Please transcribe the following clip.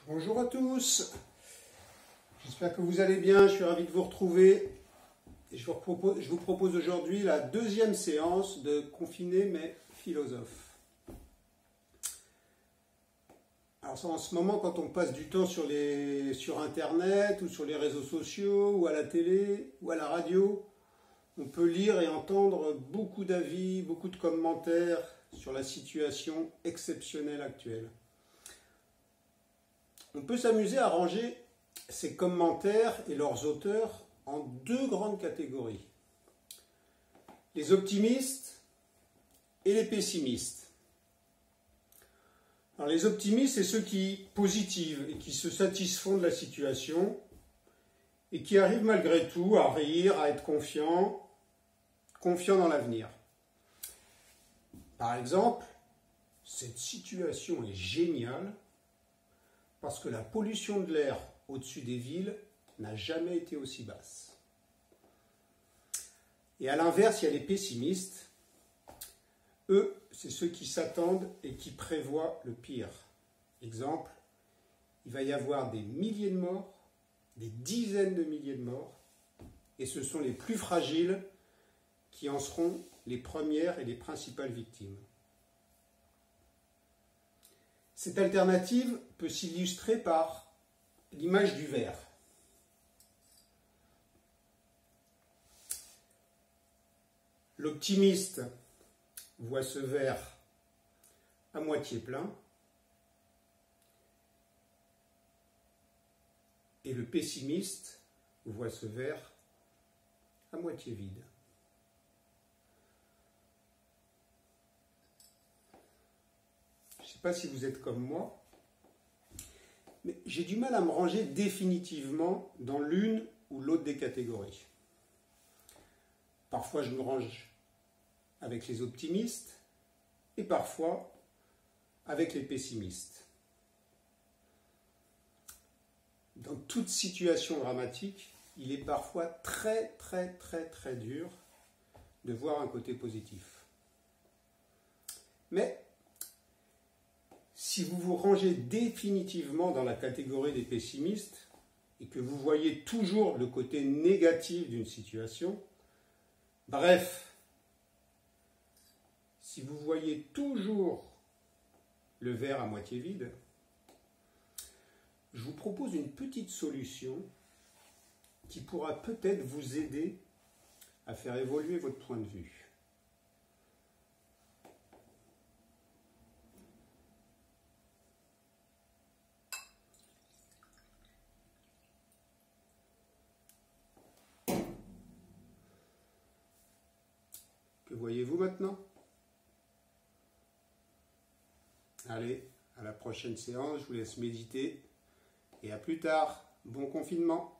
Bonjour à tous, j'espère que vous allez bien, je suis ravi de vous retrouver. Et je vous propose aujourd'hui la deuxième séance de Confiné mais philosophe. Alors en ce moment, quand on passe du temps sur Internet ou sur les réseaux sociaux ou à la télé ou à la radio, on peut lire et entendre beaucoup d'avis, beaucoup de commentaires sur la situation exceptionnelle actuelle. On peut s'amuser à ranger ces commentaires et leurs auteurs en deux grandes catégories. Les optimistes et les pessimistes. Alors les optimistes, c'est ceux qui positivent et qui se satisfont de la situation et qui arrivent malgré tout à rire, à être confiants dans l'avenir. Par exemple, cette situation est géniale parce que la pollution de l'air au-dessus des villes n'a jamais été aussi basse. Et à l'inverse, il y a les pessimistes. Eux, c'est ceux qui s'attendent et qui prévoient le pire. Exemple, il va y avoir des milliers de morts, des dizaines de milliers de morts, et ce sont les plus fragiles qui en seront les premières et les principales victimes. Cette alternative peut s'illustrer par l'image du verre. L'optimiste voit ce verre à moitié plein et le pessimiste voit ce verre à moitié vide. Je ne sais pas si vous êtes comme moi, mais j'ai du mal à me ranger définitivement dans l'une ou l'autre des catégories. Parfois, je me range avec les optimistes et parfois avec les pessimistes. Dans toute situation dramatique, il est parfois très dur de voir un côté positif. Mais si vous vous rangez définitivement dans la catégorie des pessimistes et que vous voyez toujours le côté négatif d'une situation, bref, si vous voyez toujours le verre à moitié vide, je vous propose une petite solution qui pourra peut-être vous aider à faire évoluer votre point de vue. Que voyez-vous maintenant? Allez, à la prochaine séance, je vous laisse méditer et à plus tard. Bon confinement!